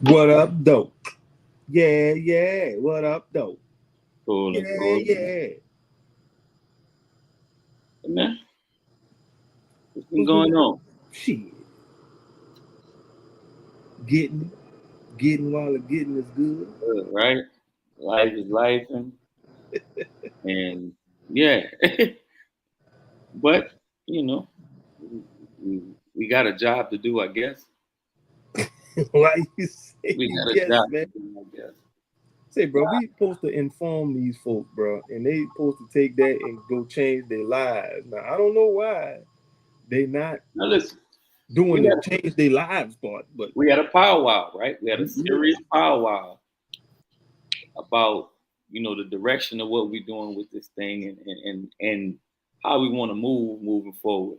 What up, though? Yeah, yeah. What up, though? Cool, Yeah, cool. yeah. Hey, man, what's been What's been going on? shit? Getting, getting while the getting is good. Good, right? Life is life, and yeah, but you know, we got a job to do, I guess. Why you say We you got a guess, job man? to do, I guess. Say, bro, we supposed to inform these folks, bro, and they supposed to take that and go change their lives. Now, I don't know why they not Now listen, doing we the had change their lives part, but we had a powwow, right? We had a yeah, serious powwow about the direction of what we're doing with this thing and how we want to moving forward.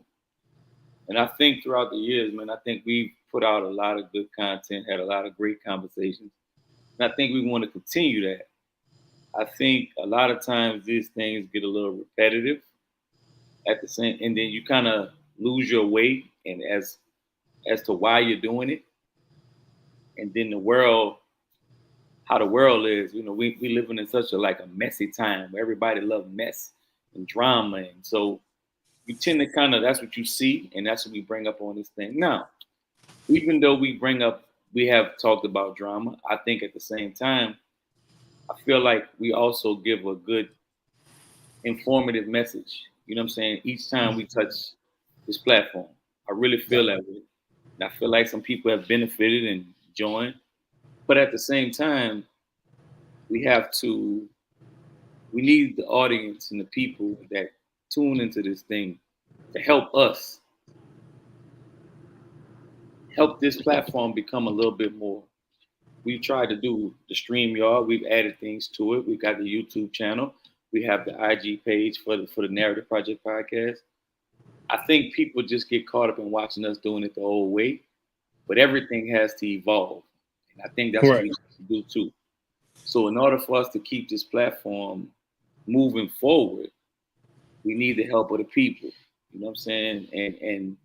And I think throughout the years, man, I think we've put out a lot of good content, had a lot of great conversations. And I think we want to continue that. I think a lot of times these things get a little repetitive at the same, and then you kind of lose your way and as to why you're doing it. And then the world, how the world is, we living in such a messy time where everybody loves mess and drama. And so you tend to kind of, that's what you see. And that's what we bring up on this thing. Now, even though we have talked about drama, I think at the same time, I feel like we also give a good informative message. You know what I'm saying? Each time we touch this platform, I really feel that way. And I feel like some people have benefited and joined. But at the same time, we have to, we need the audience and the people that tune into this thing to help us, help this platform become a little bit more. We've tried to do the StreamYard. We've added things to it. We've got the YouTube channel. We have the IG page for the Narrative Project podcast. I think people just get caught up in watching us doing it the old way, but everything has to evolve. And I think that's what we right. have to do too. So in order for us to keep this platform moving forward, we need the help of the people. You know what I'm saying? And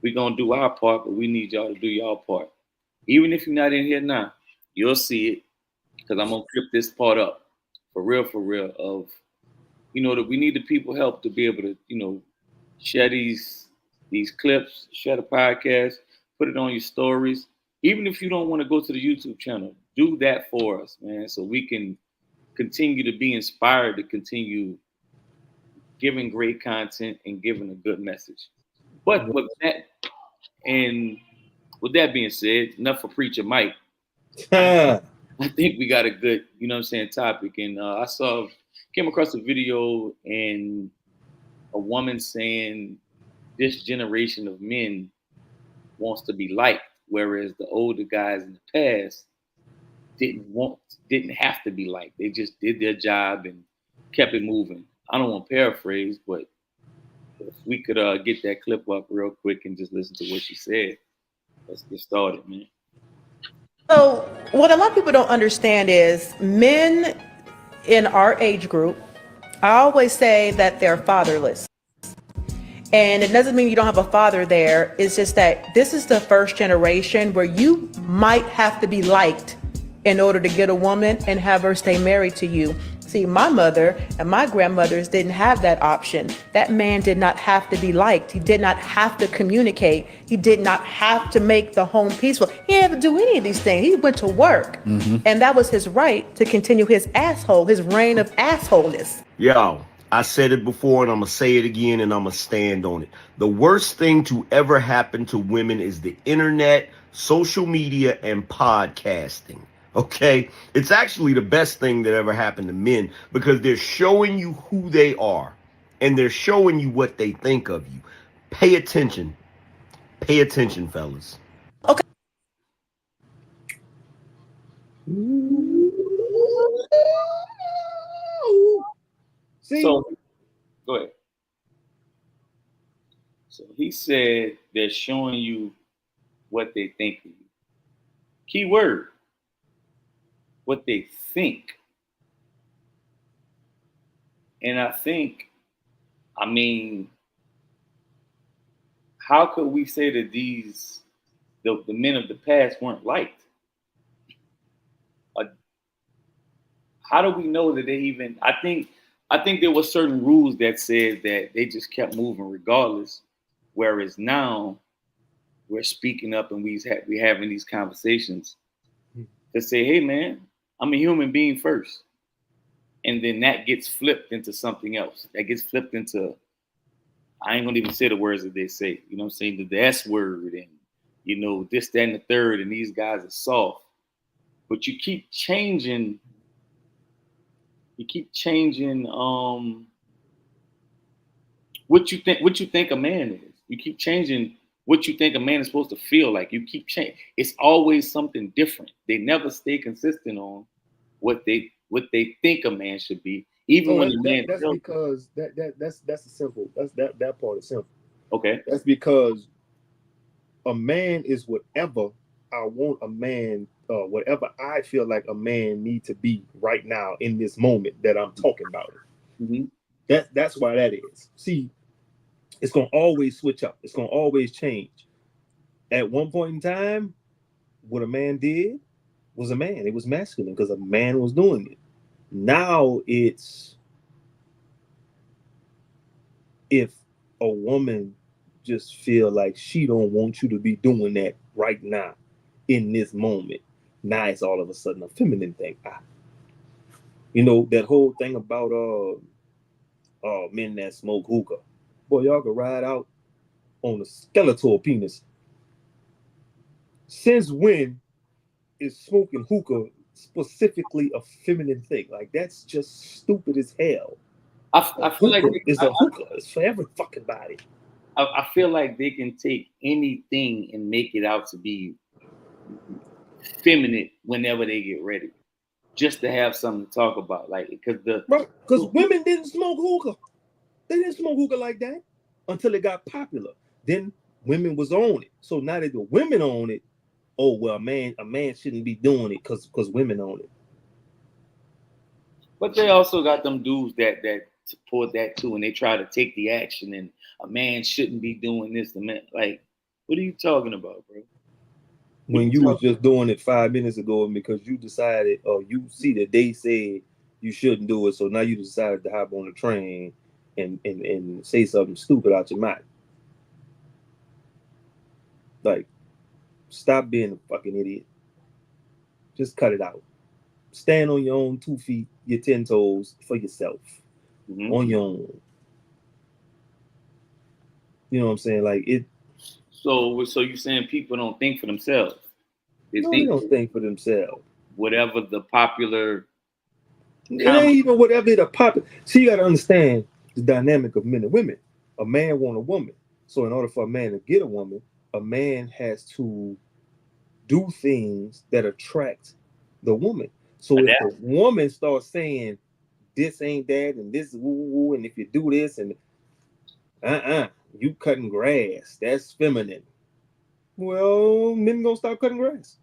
we're gonna do our part, but we need y'all to do y'all part. Even if you're not in here now, you'll see it because I'm gonna clip this part up for real. Of that we need the people help to be able to share these clips, share the podcast, put it on your stories. Even if you don't want to go to the YouTube channel, do that for us, man, so we can continue to be inspired to continue giving great content and giving a good message. But and with that being said, enough for Preacher Mike. I think we got a good, topic. And came across a video and a woman saying this generation of men wants to be liked, whereas the older guys in the past didn't have to be liked. They just did their job and kept it moving. I don't want to paraphrase, but if we could get that clip up real quick and just listen to what she said, let's get started, man. So, what a lot of people don't understand is men in our age group, I always say that they're fatherless. And it doesn't mean you don't have a father there. It's just that this is the first generation where you might have to be liked in order to get a woman and have her stay married to you. See, my mother and my grandmothers didn't have that option. That man did not have to be liked. He did not have to communicate. He did not have to make the home peaceful. He didn't have to do any of these things. He went to work. And that was his right to continue his reign of assholeness. Yo, I said it before and I'm going to say it again and I'm going to stand on it. The worst thing to ever happen to women is the internet, social media, and podcasting. Okay? It's actually the best thing that ever happened to men because they're showing you who they are and they're showing you what they think of you. Pay attention. Pay attention, fellas. Okay. See, So go ahead. So he said they're showing you what they think of you. Key word, what they think. And I think, I mean, how could we say that the men of the past weren't liked? how do we know that they even? I think there were certain rules that said that they just kept moving regardless. Whereas now we're speaking up and we having these conversations to say, hey man, I'm a human being first, and then that gets flipped into something else. That gets flipped into, I ain't gonna even say the words that they say. You know what I'm saying? The S word and this, that, and the third, and these guys are soft. But you keep changing. You keep changing what you think a man is. You keep changing what you think a man is supposed to feel like. You keep changing. It's always something different. They never stay consistent on what they think a man should be, even Oh, when the man that's tells them. because that's a simple. That part is simple. Okay. That's because a man is whatever I want a man, whatever I feel like a man need to be right now in this moment that I'm talking about. Mm-hmm. That's why that is. See, it's gonna always switch up. It's gonna always change. At one point in time, what a man did was a man. It was masculine because a man was doing it. Now it's if a woman just feel like she don't want you to be doing that right now in this moment. Now it's all of a sudden a feminine thing. That whole thing about men that smoke hookah. Boy, y'all can ride out on a skeletal penis. Since when is smoking hookah specifically a feminine thing? Like that's just stupid as hell. A I feel like hookah is a hookah. It's for every fucking body. I feel like they can take anything and make it out to be feminine whenever they get ready, just to have something to talk about. Like, because Right? Because women didn't smoke hookah. They didn't smoke hookah like that until it got popular. Then women was on it. So now that the women on it, oh well, a man shouldn't be doing it because women own it. but they also got them dudes that support that too, and they try to take the action. And a man shouldn't be doing this. The man, like, what are you talking about, bro? What are When you you was talking just doing it 5 minutes ago, and because you decided, or you see that they said you shouldn't do it, so now you decided to hop on the train and say something stupid out your mouth. Like, stop being a fucking idiot. Just cut it out. Stand on your own 2 feet, your 10 toes for yourself about? on your own. You know what I'm saying? Like it. So you saying people don't think for themselves? They No, they think don't think for themselves. whatever the popular It comment. ain't even whatever the pop. See, you got to understand the dynamic of men and women. A man want a woman, so in order for a man to get a woman, a man has to do things that attract the woman. So if the Adapt. woman starts saying this ain't that and this is woo woo, and if you do this and you cutting grass, that's feminine. Well, men gonna stop cutting grass.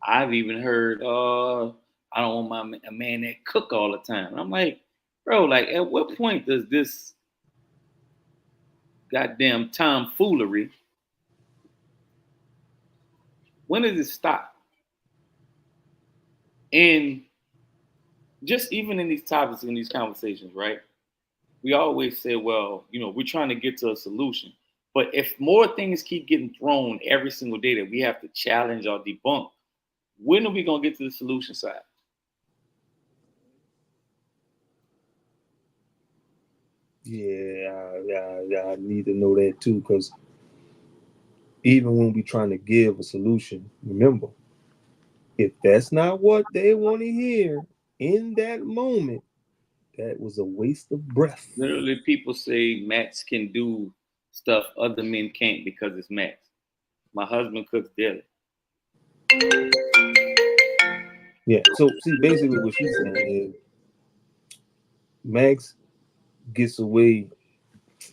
I've even heard, I don't want a man that cook all the time. And I'm like, bro, like, at what point does this goddamn tomfoolery, when does it stop? And just even in these topics, in these conversations, right? We always say, well, we're trying to get to a solution. But if more things keep getting thrown every single day that we have to challenge or debunk, when are we gonna get to the solution side? Yeah, I need to know that too, because even when we're trying to give a solution, remember, if that's not what they want to hear in that moment, that was a waste of breath. Literally, people say Max can do stuff other men can't because it's Max. My husband cooks daily. Yeah. So see, basically what she's saying is Max gets away.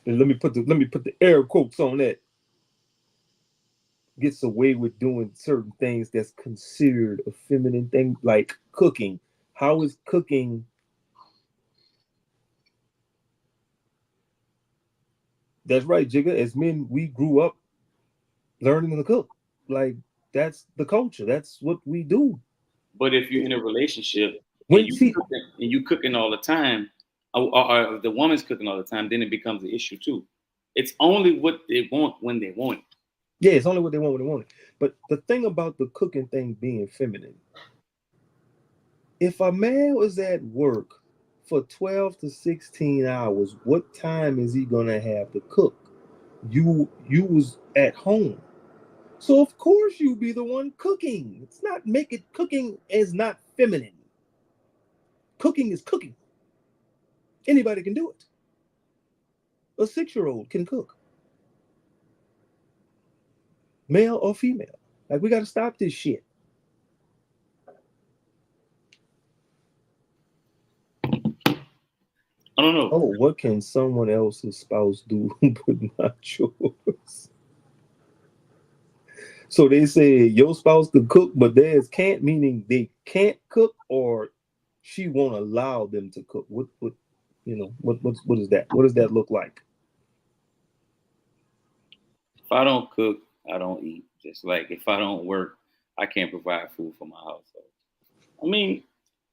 And let me put the air quotes on that. Gets away with doing certain things that's considered a feminine thing, like cooking. How is cooking? That's right, Jigga. As men, we grew up learning to cook. Like that's the culture. That's what we do. But if you're in a relationship When and you cooking all the time, or the woman's cooking all the time, then it becomes an issue too. It's only what they want when they want it. Yeah, it's only what they want when they want it. But the thing about the cooking thing being feminine, if a male is at work for 12 to 16 hours, what time is he gonna have to cook? You was at home. So of course you be the one cooking. It's not cooking is not feminine. Cooking is cooking. Anybody can do it. A 6-year-old can cook. Male or female. Like, we gotta stop this shit. I don't know. Oh, what can someone else's spouse do but not yours? So they say your spouse could cook, but theirs can't, meaning they can't cook, or she won't allow them to cook. What is that? What does that look like? If I don't cook, I don't eat. Just like if I don't work, I can't provide food for my household. I mean,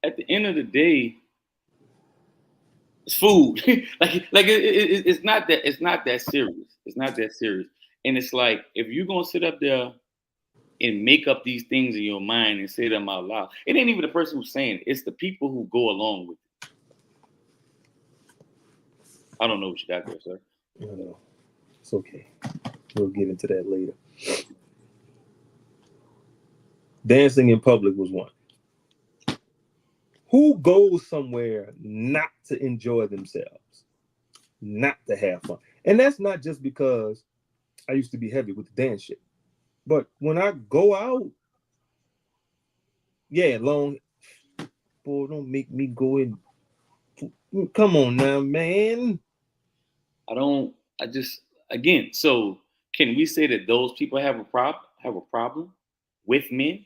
at the end of the day, it's food. It's not that serious. It's not that serious. And it's like, if you're gonna sit up there and make up these things in your mind and say them out loud, it ain't even the person who's saying it. It's the people who go along with it. I don't know what you got there, sir. No, it's okay. We'll get into that later. Dancing in public was one. Who goes somewhere not to enjoy themselves, not to have fun? And that's not just because I used to be heavy with the dance shit, but when I go out, yeah, long, boy, don't make me go in. Come on now, man. Again, so can we say that those people have a problem with men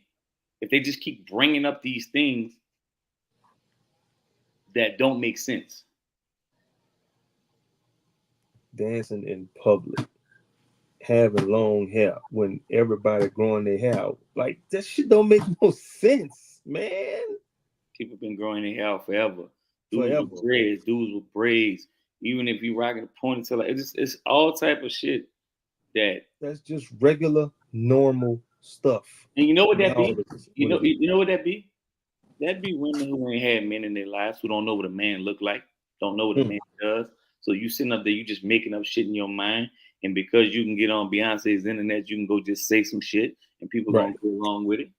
if they just keep bringing up these things that don't make sense? Dancing in public, having long hair when everybody growing their hair out, like, that shit don't make no sense, man. People been growing their hair out forever. Dudes with braids. Even if you rocking a ponytail, like, it's all type of shit that's just regular, normal stuff. And you know what that be? You know what that be? That be women who ain't had men in their lives, who don't know what a man look like, don't know what a man does. So you sitting up there, you just making up shit in your mind, and because you can get on Beyonce's internet, you can go just say some shit, and people gonna go along with it.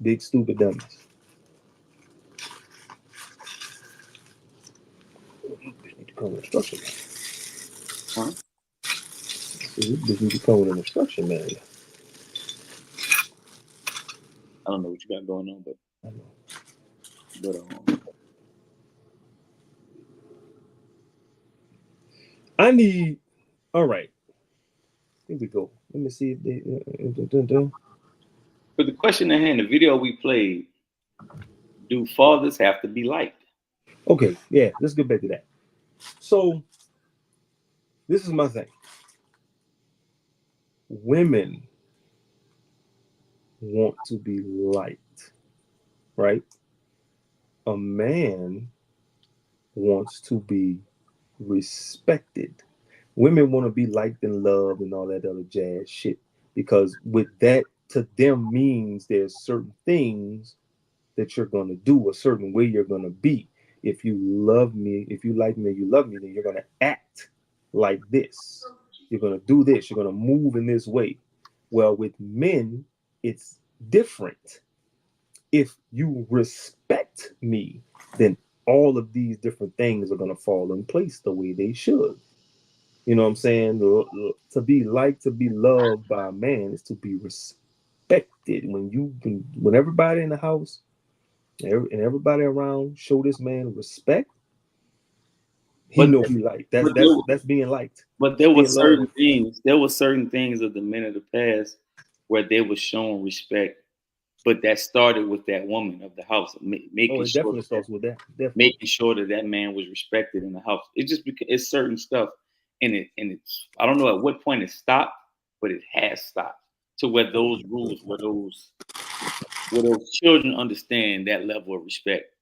Big stupid dummies. Need to come with instruction. Huh? This need to come with an instruction manual. I don't know what you got going on, but I know. I need. All right. Here we go. Let me see if they. But the question at hand, the video we played, do fathers have to be liked? Okay, yeah, let's get back to that. So, this is my thing. Women want to be liked, right? A man wants to be respected. Women want to be liked and loved and all that other jazz shit, because with that, to them, means there's certain things that you're going to do, a certain way you're going to be. If you love me, if you like me, you love me, then you're going to act like this. You're going to do this. You're going to move in this way. Well, with men, it's different. If you respect me, then all of these different things are going to fall in place the way they should. You know what I'm saying? To be liked, to be loved by a man is to be respected. When everybody in the house and everybody around show this man respect, he know he liked. That's being liked. But there were certain things. There were certain things of the men of the past where they were showing respect, but that started with that woman of the house making sure definitely starts with that. Definitely. Making sure that man was respected in the house. It just it's certain stuff, and it's I don't know at what point it stopped, but it has stopped to where those rules, where those children understand that level of respect.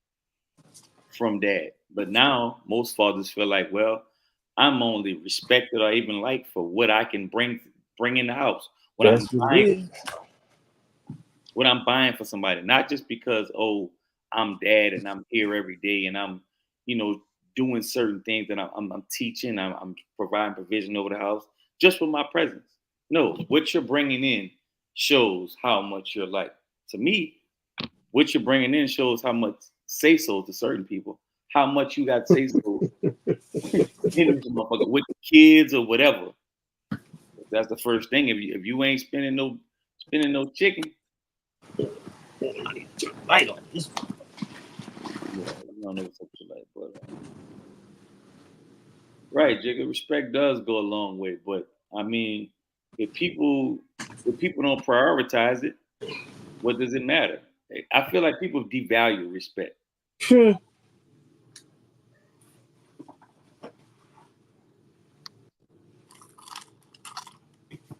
from dad. But now most fathers feel like, well, I'm only respected or even liked for what I can bring in the house. That's what it is. What I'm buying for somebody, not just because, oh, I'm dad and I'm here every day and I'm, doing certain things and I'm teaching, I'm providing provision over the house just with my presence. No, what you're bringing in shows how much you're liked. To me, what you're bringing in shows how much say so to certain people, how much you got say so in this motherfucker with the kids or whatever. That's the first thing. If you ain't spending no chicken. I need to turn the light on this. Yeah, I don't know what's up with your light, but right, Jigga, respect does go a long way. But I mean, if people don't prioritize it, what does it matter? I feel like people devalue respect. Sure.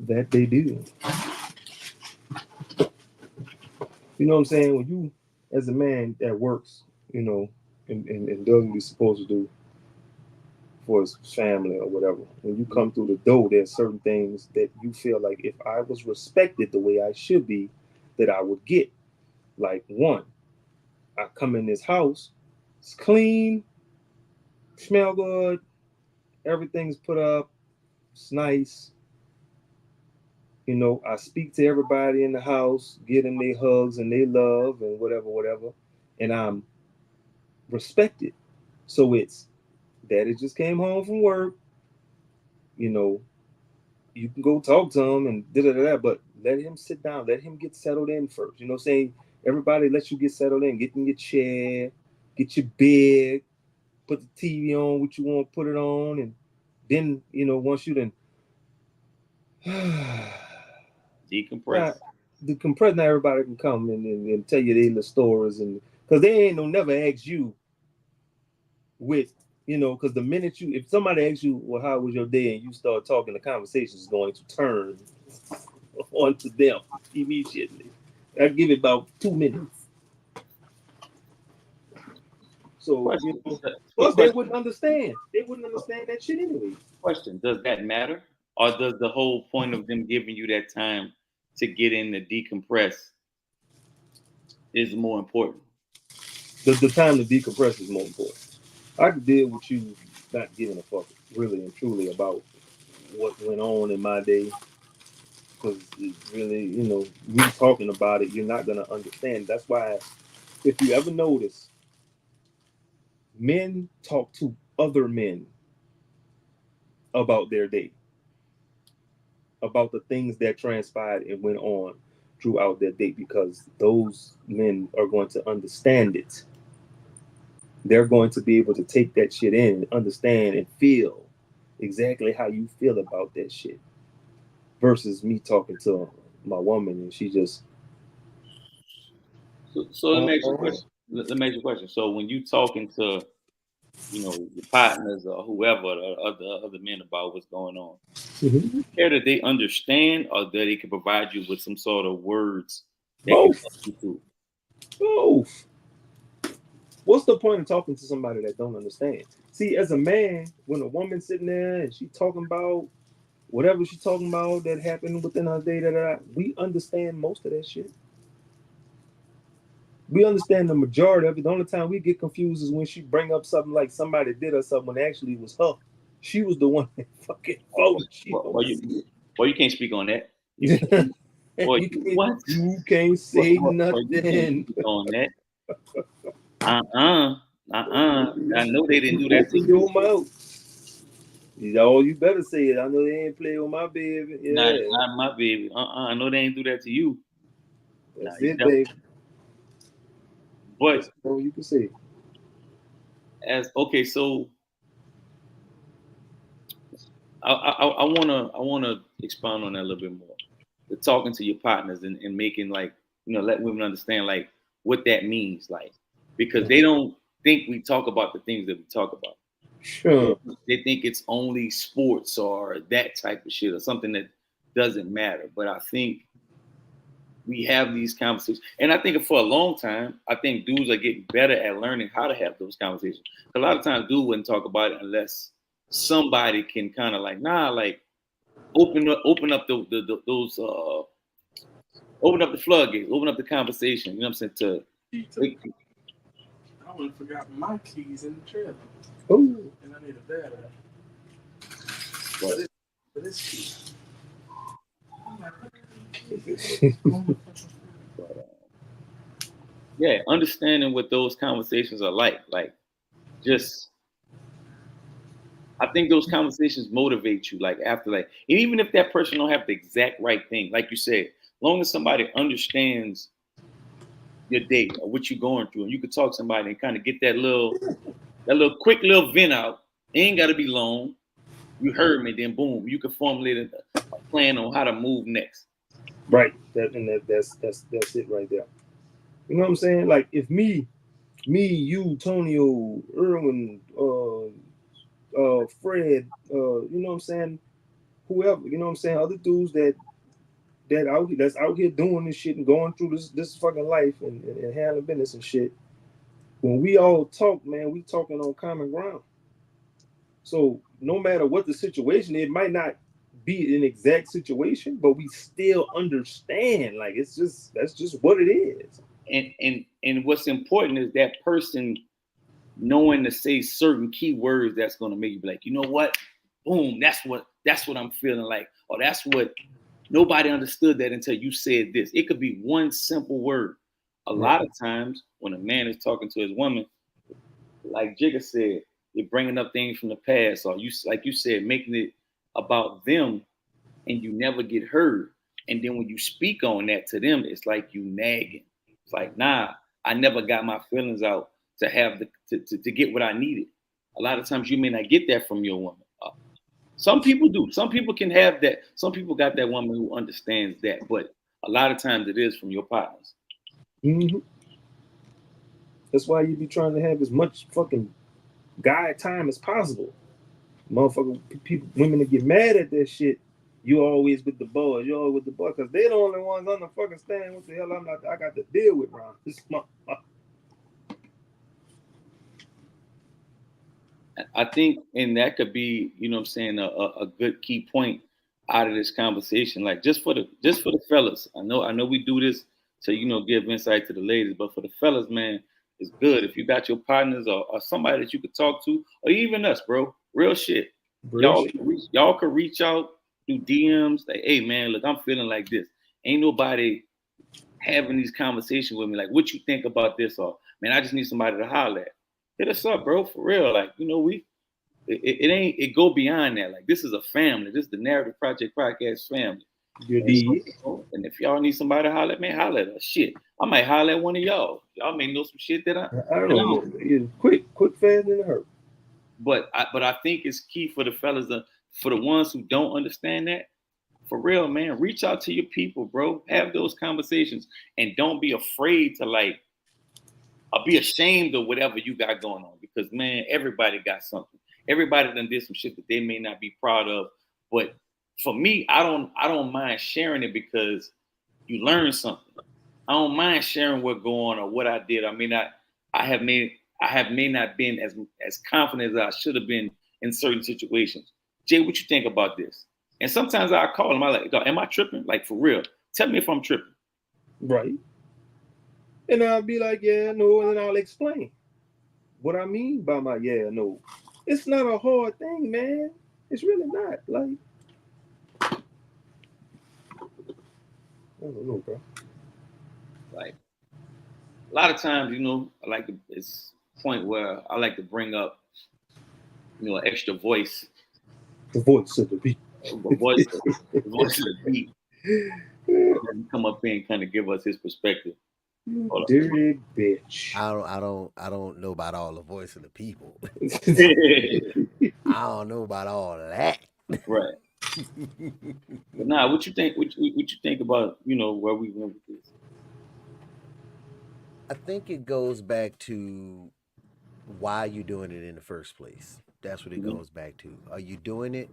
That they do. You know what I'm saying? When you, as a man that works, and does what he's supposed to do for his family or whatever, when you come through the door, there's certain things that you feel like if I was respected the way I should be, that I would get. Like, one, I come in this house, it's clean, smell good, everything's put up, it's nice. I speak to everybody in the house, give them their hugs and their love and whatever, and I'm respected. So it's, daddy just came home from work, you can go talk to him and da, but let him sit down, let him get settled in first. You know what I'm saying? Everybody lets you get settled in, get in your chair, get your bed, put the TV on what you want to put it on, and then, once you then Decompress. Decompress, now everybody can come and tell you their little stories, and because they ain't no never ask you with, because the minute if somebody asks you, well, how was your day, and you start talking, the conversation is going to turn onto them immediately. I give it about 2 minutes. So, plus they wouldn't understand. They wouldn't understand that shit anyway. Question: does that matter, or does the whole point of them giving you that time to get in to decompress is more important? The time to decompress is more important. I could deal with you not giving a fuck really and truly about what went on in my day, because it's really, me talking about it, you're not gonna understand. That's why, if you ever notice, men talk to other men about their day, about the things that transpired and went on throughout their day, because those men are going to understand it. They're going to be able to take that shit in and understand and feel exactly how you feel about that shit, versus me talking to my woman and she just. So let me ask you a question. Let me ask you a question. So when you talking to, your partners or whoever, or other men about what's going on, do you care that they understand, or that they can provide you with some sort of words that can help you through? Both. What's the point of talking to somebody that don't understand? See, as a man, when a woman's sitting there and she talking about whatever she's talking about that happened within her day, we understand most of that shit. We understand the majority of it. The only time we get confused is when she bring up something like somebody did her something when actually it was her. She was the one that fucking voted. You can't speak on that. You can't say nothing. You can't speak on that. I know they didn't do that to you. Oh, you better say it. I know they ain't play with my baby. Yeah. Not my baby. I know they ain't do that to you. That's it, baby. But you can say. So I wanna expound on that a little bit more. The talking to your partners and making, like, let women understand, like, what that means, like, because they don't think we talk about the things that we talk about. Sure. They think it's only sports or that type of shit or something that doesn't matter. But I think we have these conversations. And I think for a long time, I think dudes are getting better at learning how to have those conversations. A lot of times, dudes wouldn't talk about it unless somebody can kind of like, like open up those open up the floodgates, open up the conversation. You know what I'm saying? I would have forgot my keys in the trailer. Ooh. And I need a battery. But For this key. yeah, understanding what those conversations are like just I think those conversations motivate you. Like after and even if that person don't have the exact right thing, like you said, as long as somebody understands your day or what you're going through, and you could talk to somebody and kind of get that little quick little vent out. It ain't got to be long. You heard me, then boom, you can formulate a plan on how to move next. Right. That's it right there. You know what I'm saying? Like if me, you, Tonio, Irwin, Fred, you know what I'm saying? Whoever, you know what I'm saying? Other dudes that's out here doing this shit and going through this fucking life and handling business and shit. When we all talk, man, we talking on common ground. So no matter what the situation, it might not be an exact situation, but we still understand. Like that's just what it is. And what's important is that person knowing to say certain key words that's going to make you be like, you know what? Boom, that's what I'm feeling like. Or that's what nobody understood that until you said this. It could be one simple word. A lot of times when a man is talking to his woman, like Jigga said, you're bringing up things from the past, or like you said, making it about them, and you never get heard. And then when you speak on that to them, it's like you nagging. It's like, nah, I never got my feelings out to have to get what I needed. A lot of times you may not get that from your woman. Some people do. Some people can have that. Some people got that woman who understands that. But a lot of times it is from your partners. Mm-hmm. That's why you be trying to have as much fucking guy time as possible. Motherfucker, people, women that get mad at that shit. You always with the boys. You always with the boys because they're the only ones understand what the hell I got to deal with around this motherfucker. I think, and that could be, you know what I'm saying, a good key point out of this conversation. Like just for the fellas. I know we do this to, give insight to the ladies, but for the fellas, man, it's good. If you got your partners or somebody that you could talk to, or even us, bro, real shit. Y'all could reach out through DMs, like, hey man, look, I'm feeling like this. Ain't nobody having these conversations with me, like, what you think about this? Or man, I just need somebody to holler at. Hit us up, bro, for real. Like, it go beyond that. Like, this is a family. This is the Narrative Project Podcast family. And if y'all need somebody to holler at, man, holler at us. Shit, I might holler at one of y'all. Y'all may know some shit that I don't know. Quick, fast, and hurt. But I think it's key for the fellas, for the ones who don't understand that. For real, man, reach out to your people, bro. Have those conversations, and don't be afraid to or be ashamed of whatever you got going on. Because man, everybody got something. Everybody done did some shit that they may not be proud of. But for me, I don't mind sharing it because you learn something. I don't mind sharing what going on or what I did. I have may not been as confident as I should have been in certain situations. Jay, what you think about this? And sometimes I call him, I like, am I tripping? Like, for real. Tell me if I'm tripping. Right. And I'll be like, yeah, no, and then I'll explain what I mean by my yeah, no. It's not a hard thing, man. It's really not. Like, I don't know, bro. Like, a lot of times, it's a point where I like to bring up, an extra voice. The voice of the beat. The voice of the beat. Come up here and kind of give us his perspective. Dirty bitch. I don't know about all the voice of the people. I don't know about all of that. Right. But nah, what you think? What you think about where we went with this? I think it goes back to why you're doing it in the first place. That's what it goes back to. Are you doing it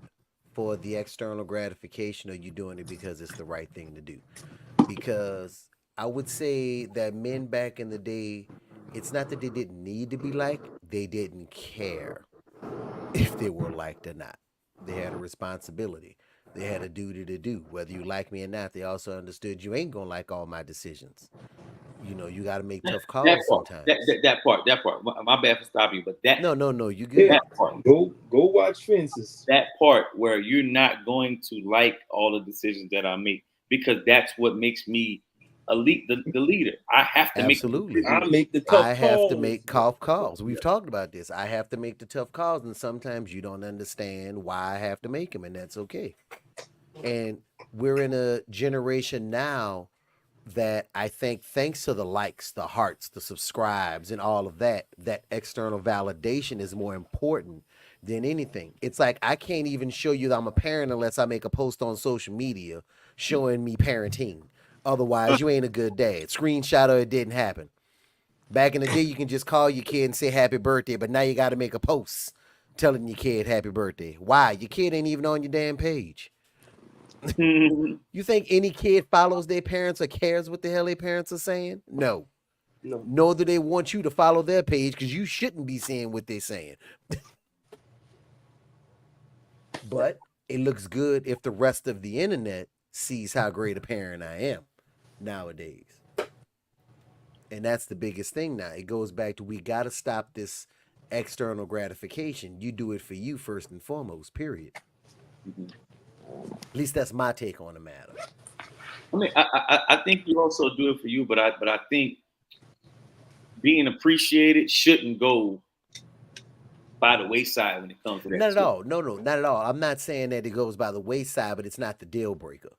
for the external gratification, or are you doing it because it's the right thing to do? because I would say that men back in the day, it's not that they didn't need to be liked, they didn't care if they were liked or not. They had a responsibility. They had a duty to do. Whether you like me or not, they also understood you ain't gonna like all my decisions. You know, you got to make tough That calls part, sometimes. that part. My bad for stopping you, but No, you Yeah, good. that part, go watch Fences. that part where you're not going to like all the decisions that I make because that's what makes me the leader. I have to make the Absolutely. decisions. I make the I tough have to calls. make tough calls. We've talked about this. I have to make the tough calls, and sometimes you don't understand why I have to make them, and that's okay. And we're in a generation now that I think, thanks to the likes, the hearts, the subscribes, and all of that, that external validation is more important than anything. It's like I can't even show you that I'm a parent unless I make a post on social media showing me parenting. Otherwise, you ain't a good dad. Screenshot or it didn't happen. Back in the day, you can just call your kid and say happy birthday, but now you got to make a post telling your kid happy birthday. Why? Your kid ain't even on your damn page. You think any kid follows their parents or cares what the hell their parents are saying? No. No. Nor do they want you to follow their page because you shouldn't be saying what they're saying. But it looks good if the rest of the internet sees how great a parent I am nowadays. And that's the biggest thing now. It goes back to we got to stop this external gratification. You do it for you first and foremost, period. At least that's my take on the matter. I mean, I think you also do it for you, but I think being appreciated shouldn't go by the wayside when it comes to that. Not at all. No, not at all. I'm not saying that it goes by the wayside, but it's not the deal breaker.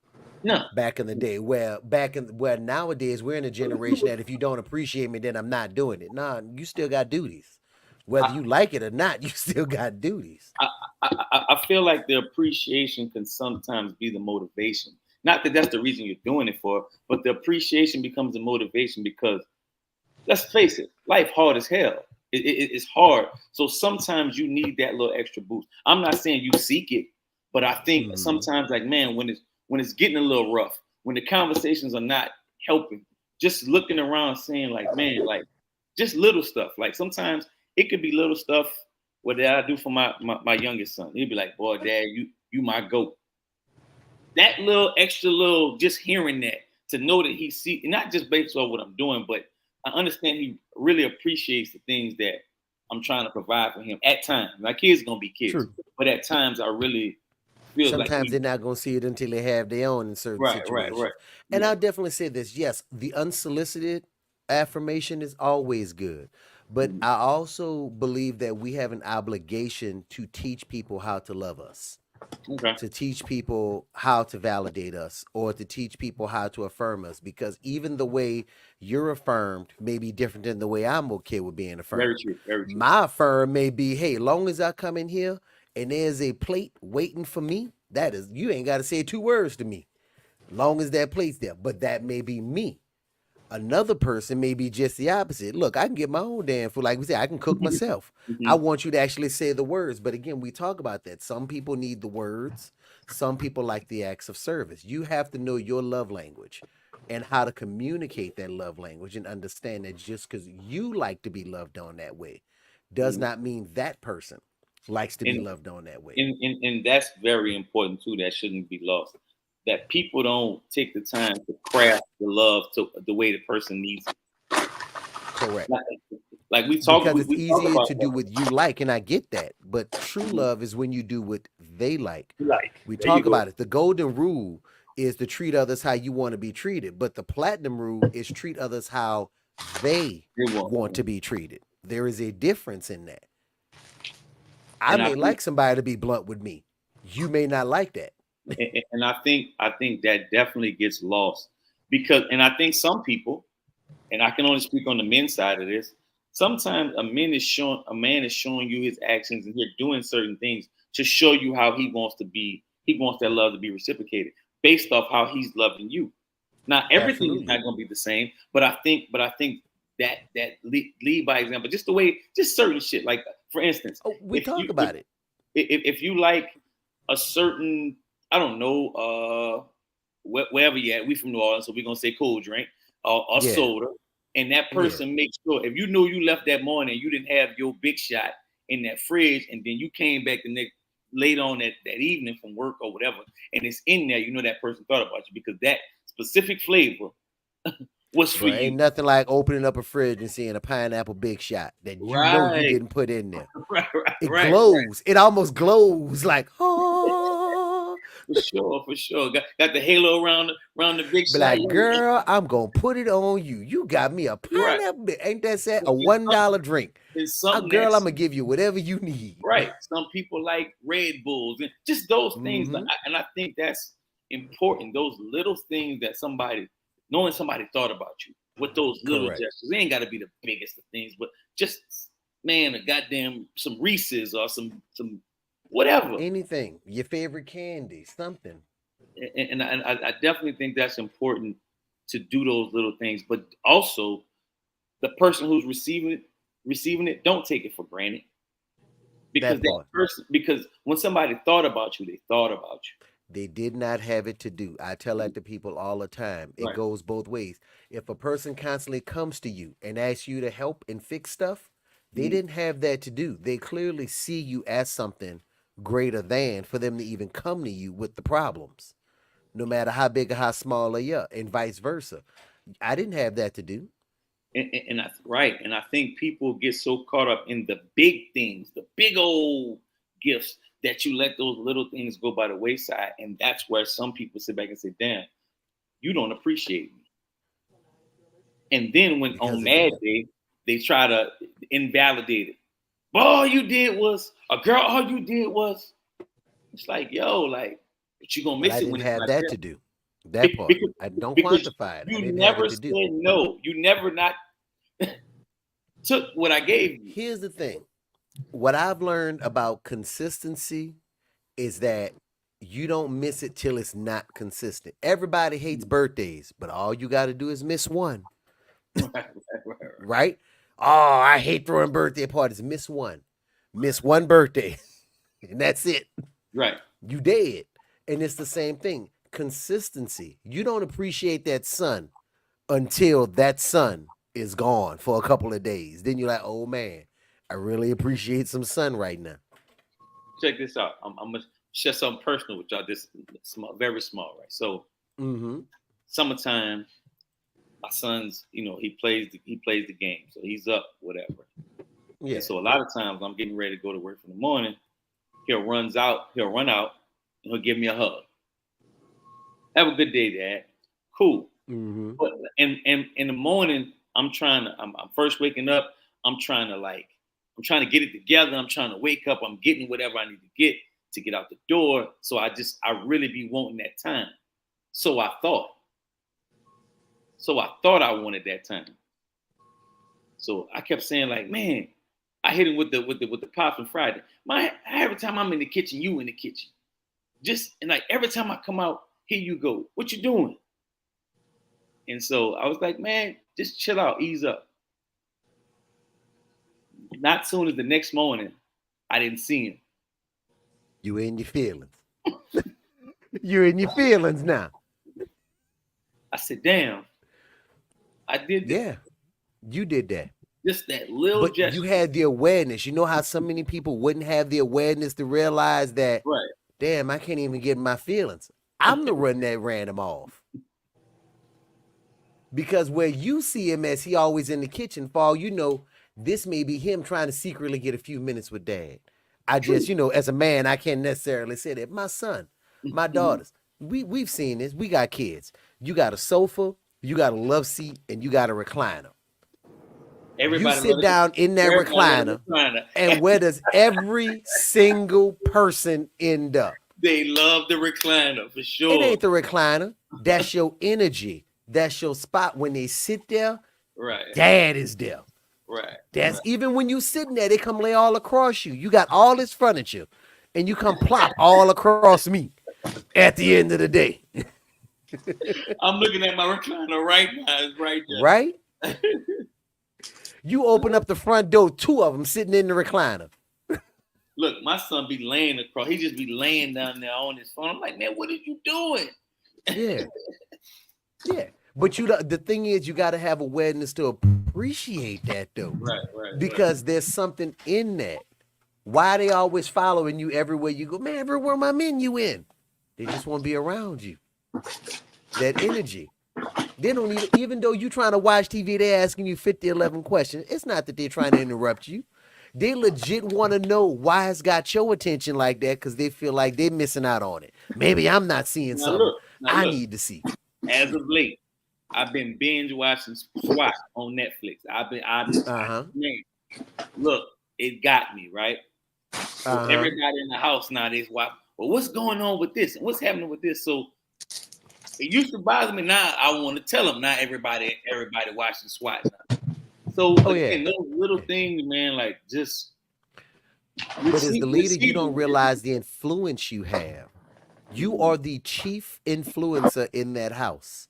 No. Back in the day, where nowadays we're in a generation that if you don't appreciate me, then I'm not doing it. Nah, you still got duties. Whether you like it or not, you still got duties. I feel like the appreciation can sometimes be the motivation. Not that that's the reason you're doing it for, but the appreciation becomes the motivation because, let's face it, life hard as hell. It's hard. So sometimes you need that little extra boost. I'm not saying you seek it, but I think sometimes, like, man, when it's getting a little rough, when the conversations are not helping, just looking around saying, like, man, like, just little stuff. Like, sometimes it could be little stuff. What did I do for my youngest son? He'd be like, boy, Dad, you my goat. That little extra little, just hearing that, to know that he see, not just based on what I'm doing, but I understand he really appreciates the things that I'm trying to provide for him at times. My kids gonna be kids, True. but at times I really feel Sometimes like they're not going to see it until they have their own in certain situations. right. And Yeah. I'll definitely say this. Yes, the unsolicited affirmation is always good. But I also believe that we have an obligation to teach people how to love us, Okay. to teach people how to validate us, or to teach people how to affirm us. Because even the way you're affirmed may be different than the way I'm okay with being affirmed. Very true. Very true. My affirm may be, hey, long as I come in here and there's a plate waiting for me, that is, you ain't got to say 2 words to me. Long as that plate's there. But that may be me. Another person may be just the opposite. Look, I can get my own damn food. Like we said, I can cook myself. I want you to actually say the words. But again, we talk about that. Some people need the words. Some people like the acts of service. You have to know your love language and how to communicate that love language and understand that just because you like to be loved on that way does not mean that person likes to be loved on that way. And that's very important too. That shouldn't be lost. That people don't take the time to craft the love to the way the person needs it. Correct. Like we talk, because it's we talk easier about to do what you like, and I get that. But true love is when you do what they like. We There you talk go. about it. The golden rule is to treat others how you want to be treated, but the platinum rule is treat others how they want to be treated. There is a difference in that. I may like somebody to be blunt with me. You may not like that. And I think that definitely gets lost because, and I think some people, and I can only speak on the men's side of this. Sometimes a man is showing you his actions and you're doing certain things to show you how he wants to be. He wants that love to be reciprocated based off how he's loving you. Now everything is not going to be the same, but I think that lead by example, just the way, just certain shit. Like for instance, we talk about it. If you like a certain, I don't know, wherever you at. We from New Orleans, so we're gonna say cold drink or Yeah. soda. And that person makes sure if you knew you left that morning, you didn't have your big shot in that fridge, and then you came back the next late on that evening from work or whatever, and it's in there, you know that person thought about you because that specific flavor was for Bro, you. ain't nothing like opening up a fridge and seeing a pineapple big shot that you know you didn't put in there. It glows. It almost glows like, oh. For sure. Got the halo around the big shot. Like, girl, I'm gonna put it on you. You got me a pineapple. Ain't that sad? A $1 drink. Girl, I'm gonna give you whatever you need. Right. Some people like Red Bulls and just those things. And I think that's important. Those little things that knowing somebody thought about you with those little gestures. They ain't got to be the biggest of things, but just, man, a goddamn some Reese's or some whatever. Anything. Your favorite candy, something. And I definitely think that's important to do those little things, but also the person who's receiving it, don't take it for granted. Because because when somebody thought about you, they thought about you. They did not have it to do. I tell that to people all the time. It goes both ways. If a person constantly comes to you and asks you to help and fix stuff, they didn't have that to do. They clearly see you as something greater than for them to even come to you with the problems, no matter how big or how small they are, and vice versa. I didn't have that to do. And I think people get so caught up in the big things, the big old gifts, that you let those little things go by the wayside. And that's where some people sit back and say, damn, you don't appreciate me. And then when on Mad Day, they try to invalidate it. But all you did was, it's like, yo, like, but you gonna miss it when I didn't have that to do. That part. I don't quantify it. You never said no. You never not took what I gave you. Here's the thing. What I've learned about consistency is that you don't miss it till it's not consistent. Everybody hates birthdays, but all you got to do is miss one. Right? Oh, I hate throwing birthday parties. Miss one birthday, and that's it. Right. You dead. And it's the same thing. Consistency. You don't appreciate that sun until that sun is gone for a couple of days. Then you're like, oh man, I really appreciate some sun right now. Check this out. I'm gonna share something personal with y'all. This small, very small, right? So, summertime, my son's, he plays the game, so he's up, whatever. Yeah. And so a lot of times I'm getting ready to go to work in the morning. He'll run out, and he'll give me a hug. Have a good day, Dad. Cool. But in the morning, I'm first waking up. I'm trying to get it together. I'm trying to wake up. I'm getting whatever I need to get out the door. So I really be wanting that time. So I thought I wanted that time. So I kept saying like, man, I hit him with the pops on Friday. Every time I'm in the kitchen, you in the kitchen. And like every time I come out, here you go. What you doing? And so I was like, man, just chill out, ease up. Not soon as the next morning, I didn't see him. You in your feelings. You're in your feelings now. I said, damn, I did that. Yeah, you did that. Just that little gesture. You had the awareness. You know how so many people wouldn't have the awareness to realize that, damn, I can't even get in my feelings. I'm the one that ran him off. Because where you see him as he always in the kitchen, for all you know, this may be him trying to secretly get a few minutes with Dad. I just, as a man, I can't necessarily say that. My son, my daughters, we've seen this. We got kids. You got a sofa, you got a love seat, and you got a recliner. You sit down in that recliner, and where does every single person end up? They love the recliner, for sure. It ain't the recliner. That's your energy. That's your spot. When they sit there, Dad is there. Right. That's even when you sitting there, they come lay all across you. You got all this furniture, and you come plop all across me at the end of the day. I'm looking at my recliner right now. It's right there. Right? You open up the front door, two of them sitting in the recliner. Look, my son be laying across. He just be laying down there on his phone. I'm like, man, what are you doing? Yeah. Yeah. But the thing is, you got to have awareness to appreciate that though. Right. Because there's something in that. Why they always following you everywhere you go? Man, everywhere my men you in. They just want to be around you. That energy. They don't need, even though you trying to watch TV, they're asking you 50, 11 questions. It's not that they're trying to interrupt you. They legit want to know why it's got your attention like that because they feel like they're missing out on it. Maybe I'm not seeing something I need to see. As of late, I've been binge watching SWAT on Netflix. Man, look, it got me, right? So everybody in the house now is watching. Well, what's going on with this? And what's happening with this? So it used to bother me. Now I want to tell them. Not everybody watching SWAT now. So again, those little things, man, like just. But as the leader, you don't realize the influence you have. You are the chief influencer in that house.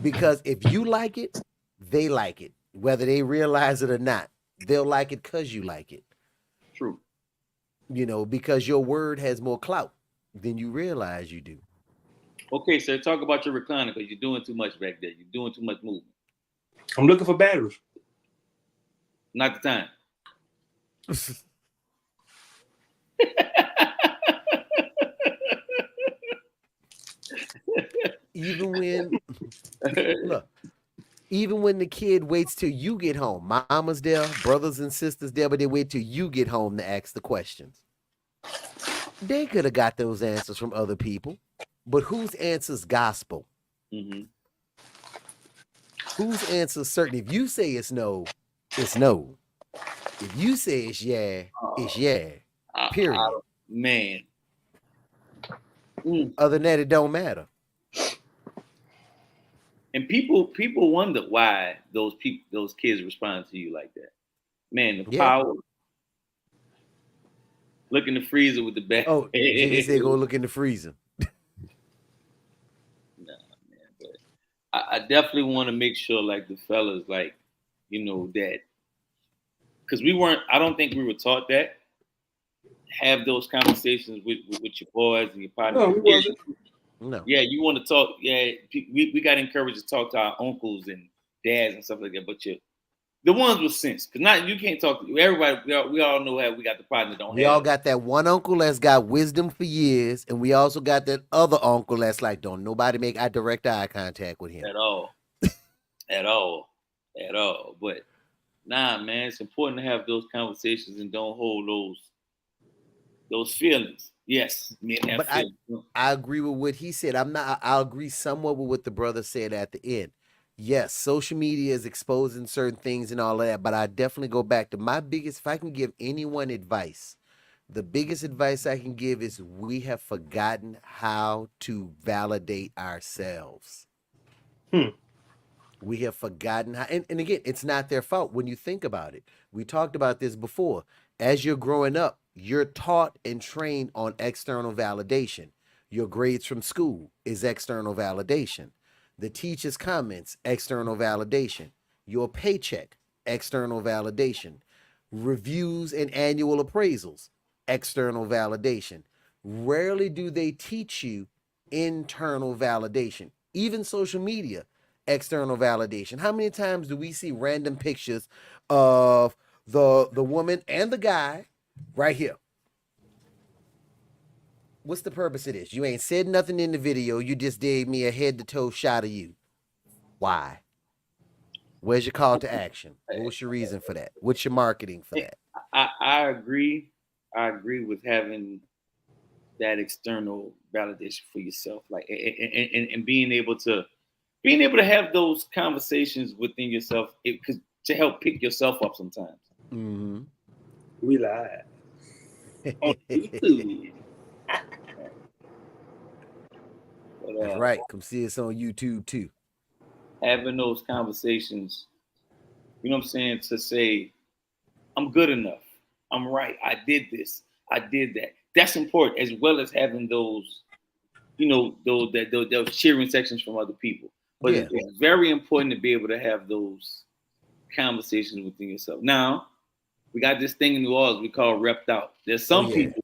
Because if you like it, they like it. Whether they realize it or not, they'll like it because you like it. True. You know, because your word has more clout than you realize you do. Okay, so talk about your recliner because you're doing too much back there. You're doing too much movement. I'm looking for batteries. Not the time. Even when the kid waits till you get home, mama's there, brothers and sisters there, but they wait till you get home to ask the questions. They could have got those answers from other people, but whose answer's gospel? Mm-hmm. Whose answer's certain? If you say it's no, it's no. If you say it's yeah, it's yeah. Period. Man. Other than that, it don't matter. And people wonder why those kids respond to you like that. Man, the power. Look in the freezer with the bag. Oh, Jimmy said go look in the freezer. Nah, man. But I definitely want to make sure, like the fellas, like, you know, that because I don't think we were taught that. Have those conversations with your boys and your partners. No, we wasn't. No. Yeah, you want to talk. Yeah, we got encouraged to talk to our uncles and dads and stuff like that. But the ones with sense, because not you can't talk to everybody. We all know how we got the partner don't. We all got that one uncle that's got wisdom for years, and we also got that other uncle that's like, don't nobody make direct eye contact with him at all, at all. But nah, man, it's important to have those conversations and don't hold those feelings. Yes, men have but feelings. I agree with what he said. I agree somewhat with what the brother said at the end. Yes, social media is exposing certain things and all of that, but I definitely go back to my biggest, if I can give anyone advice, the biggest advice I can give is we have forgotten how to validate ourselves. We have forgotten how, and again, it's not their fault when you think about it. We talked about this before. As you're growing up, you're taught and trained on external validation. Your grades from school is external validation. The teacher's comments, external validation. Your paycheck, external validation. Reviews and annual appraisals, external validation. Rarely do they teach you internal validation. Even social media, external validation. How many times do we see random pictures of the woman and the guy right here? What's the purpose of this? You ain't said nothing in the video. You just gave me a head-to-toe shot of you. Why? Where's your call to action? What's your reason for that? What's your marketing for that? I agree. I agree with having that external validation for yourself, like and being able to have those conversations within yourself, to help pick yourself up sometimes. Mm-hmm. We live on YouTube. But, That's right. Come see us on YouTube too. Having those conversations, you know what I'm saying, to say, I'm good enough. I'm right. I did this. I did that. That's important, as well as having those, you know, those cheering sections from other people. But it's very important to be able to have those conversations within yourself. Now, we got this thing in New Orleans we call repped out. There's some people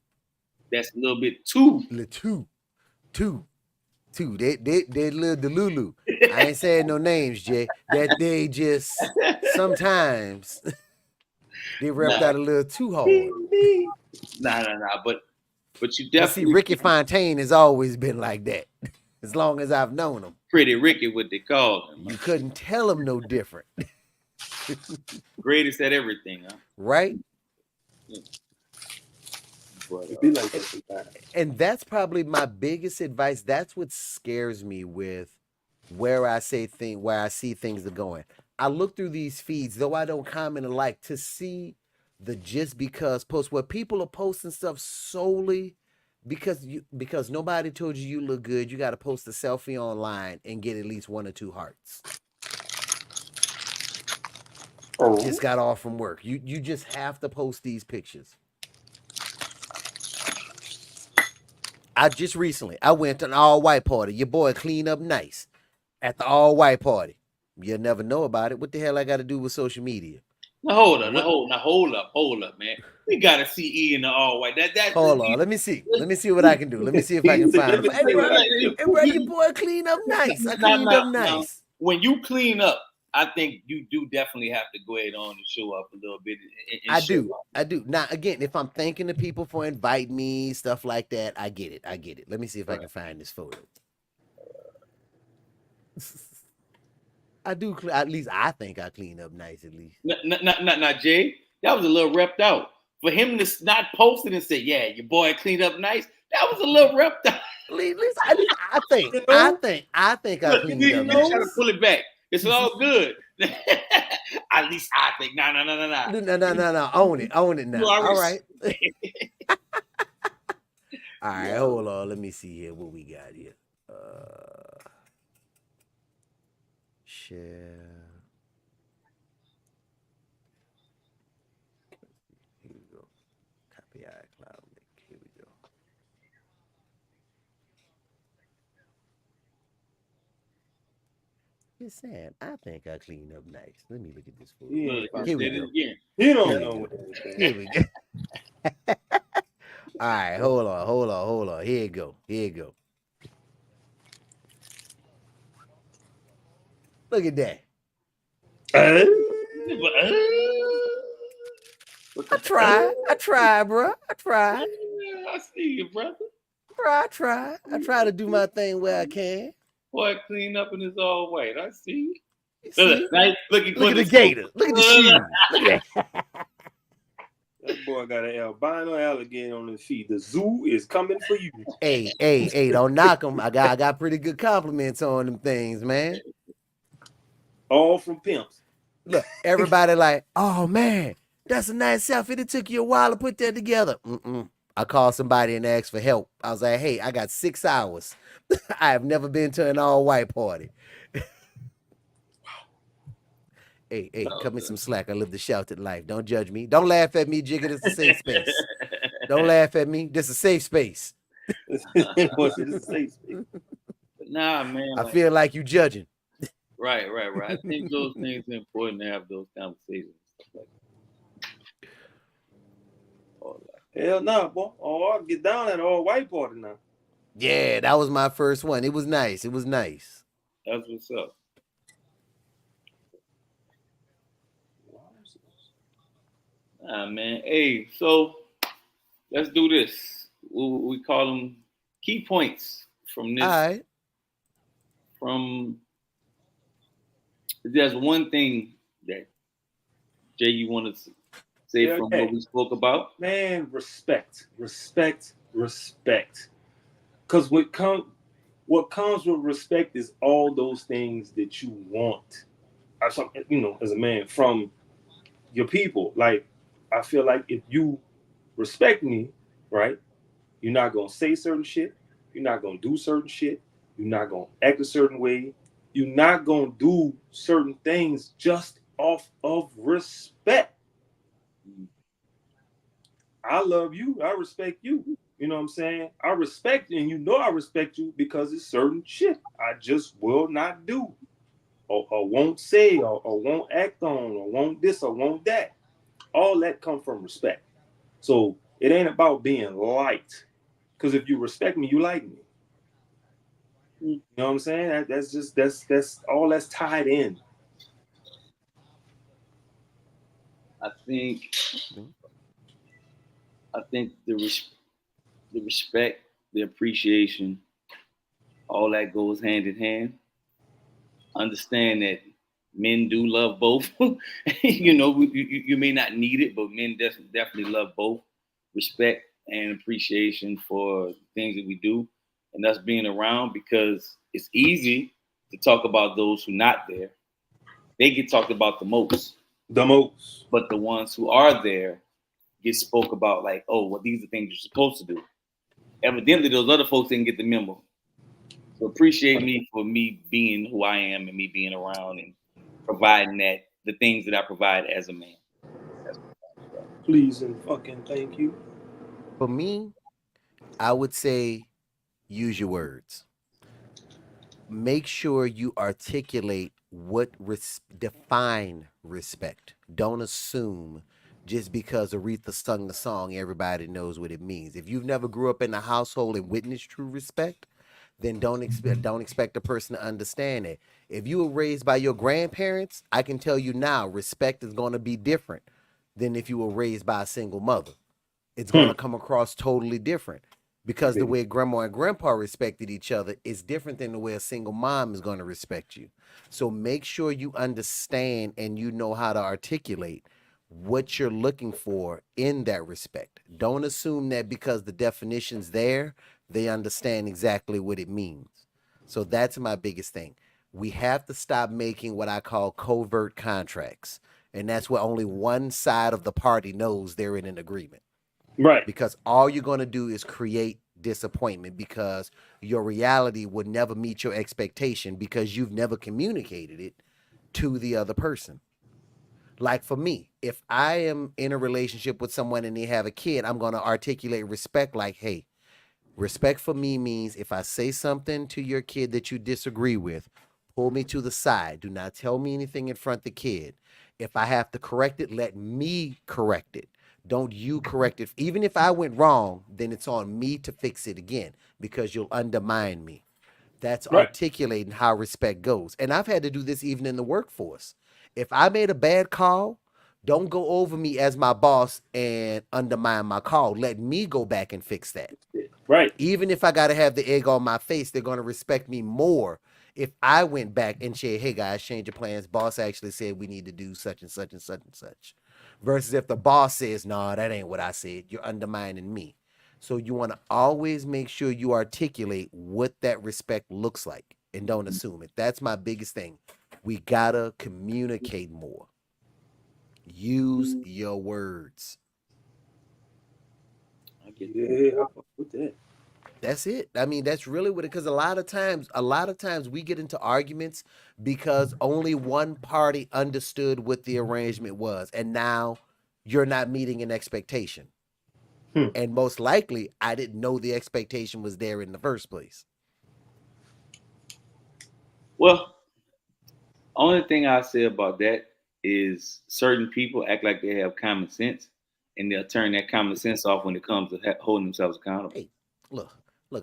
that's a little bit too too. They little Delulu. I ain't saying no names, Jay. That they just sometimes they repped out a little too hard. Nah. But you But see, definitely Ricky Fontaine has always been like that. As long as I've known him. Pretty Ricky, what they call him. You couldn't tell him no different. Greatest at everything, huh? Right? But, It be like that sometimes. And that's probably my biggest advice. That's what scares me with where I see things are going. I look through these feeds, though I don't comment or like, to see the just because posts where people are posting stuff solely because nobody told you look good. You got to post a selfie online and get at least 1 or 2 hearts. Oh. Just got off from work. You just have to post these pictures. I went to an all-white party. Your boy cleaned up nice at the all-white party. You'll never know about it. What the hell I got to do with social media? Now hold up, man. We gotta see E in the all white. Hold on, let me see what I can do. Let me see if I can find it. Hey, bro, your boy clean up nice. I cleaned up nice. When you clean up, I think you do definitely have to go ahead on and show up a little bit. I do. Now, again, if I'm thanking the people for inviting me, stuff like that, I get it. Let me see if I can find this photo. I do. At least I think I clean up nice. At least. Not Jay. That was a little repped out. For him to not post it and say, "Yeah, your boy cleaned up nice," that was a little repped out. At least I think I cleaned up nice. Trying to pull it back. It's all good. At least I think. No. Own it now. All right. All right. Hold on. Let me see here what we got here. Share. Here we go. Copy iCloud link. Here we go. Just saying, I think I cleaned up nice. Let me look at this photo. Here we go. You don't know what it is. Here we go. All right, hold on. Here you go. Look at that. I tried, bro. I see you, brother. Bro, I try to do my thing where I can. Boy, clean up in his all white. I see. See? Nice. Look at the gator. Look at the shoes. Look at that. That boy got an albino alligator on his feet. The zoo is coming for you. Hey, don't knock him. I got pretty good compliments on them things, man. All from pimps. Look, everybody like, oh man, that's a nice outfit. It took you a while to put that together. I called somebody and asked for help. I was like, hey, I got 6 hours. I have never been to an all-white party. Hey, cut me some slack. I live the sheltered life. Don't judge me. Don't laugh at me, Jigga. This is a safe space. Don't laugh at me. This is a safe space. It's a safe space. Nah, man. I feel like you judging. Right. I think those things are important to have those conversations. Hell no, boy. Oh, I'll get down at an all-white party now. Yeah, that was my first one. It was nice. That's what's up. Man. Hey, so let's do this. We call them key points from this. All right. There's one thing that Jay you want to say from what we spoke about. Man, respect. Because what comes with respect is all those things that you want. As a man from your people. Like, I feel like if you respect me, right, you're not gonna say certain shit. You're not gonna do certain shit. You're not gonna act a certain way. You're not gonna do certain things just off of respect. I love you. I respect you. You know what I'm saying? I respect you, and you know I respect you because it's certain shit I just will not do, or won't say, or won't act on, or won't this, or won't that. All that comes from respect. So it ain't about being liked, because if you respect me, you like me. You know what I'm saying? That's all that's tied in. I think the respect, the appreciation, all that goes hand in hand. Understand that men do love both. You may not need it, but men definitely love both. Respect and appreciation for things that we do, and us being around, because it's easy to talk about those who not there. They get talked about the most, The most. but the ones who are there get spoke about like, oh, well, these are things you're supposed to do. Evidently, those other folks didn't get the memo. So appreciate me for me being who I am and me being around and providing the things that I provide as a man. Please and fucking thank you. For me, I would say use your words. Make sure you articulate what define respect. Don't assume just because Aretha sung the song, everybody knows what it means. If you've never grew up in a household and witnessed true respect, then don't expect a person to understand it. If you were raised by your grandparents, I can tell you now, respect is going to be different than if you were raised by a single mother. It's going to come across totally different because the way grandma and grandpa respected each other is different than the way a single mom is going to respect you. So make sure you understand and you know how to articulate what you're looking for in that respect. Don't assume that because the definition's there, they understand exactly what it means. So that's my biggest thing. We have to stop making what I call covert contracts. And that's where only one side of the party knows they're in an agreement. Right. Because all you're going to do is create disappointment because your reality would never meet your expectation because you've never communicated it to the other person. Like for me, if I am in a relationship with someone and they have a kid, I'm going to articulate respect like, hey, respect for me means if I say something to your kid that you disagree with, pull me to the side. Do not tell me anything in front of the kid. If I have to correct it, let me correct it. Don't you correct it. Even if I went wrong, then it's on me to fix it again because you'll undermine me. That's Right. articulating how respect goes. And I've had to do this even in the workforce. If I made a bad call, don't go over me as my boss and undermine my call. Let me go back and fix that. Right. Even if I got to have the egg on my face, they're going to respect me more if I went back and said, hey guys, change your plans. Boss actually said we need to do such and such and such and such. Versus if the boss says, no, that ain't what I said. You're undermining me. So you want to always make sure you articulate what that respect looks like and don't assume it. That's my biggest thing. We got to communicate more. Use your words. Yeah, I fuck with that. That's it. I mean, that's really what it, because a lot of times we get into arguments because only one party understood what the arrangement was. And now you're not meeting an expectation. And most likely I didn't know the expectation was there in the first place. Well, only thing I say about that is certain people act like they have common sense, and they'll turn that common sense off when it comes to holding themselves accountable. Hey, look,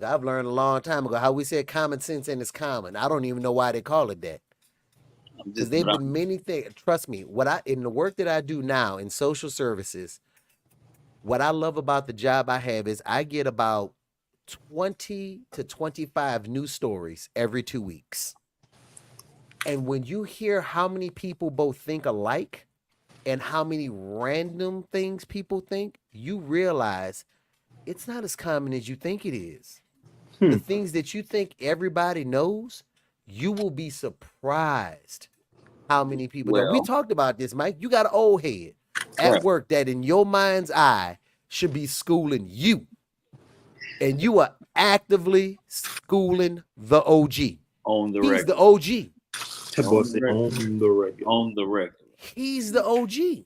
I've learned a long time ago how we said common sense and it's common. I don't even know why they call it that. Because there've been many things. Trust me, in the work that I do now in social services, what I love about the job I have is I get about 20 to 25 news stories every 2 weeks. And when you hear how many people both think alike and how many random things people think, you realize it's not as common as you think it is. The things that you think everybody knows, you will be surprised how many people know. We talked about this, Mike. You got an old head at work that in your mind's eye should be schooling you. And you are actively schooling the OG. On the He's record. the OG. On the record. He's the OG.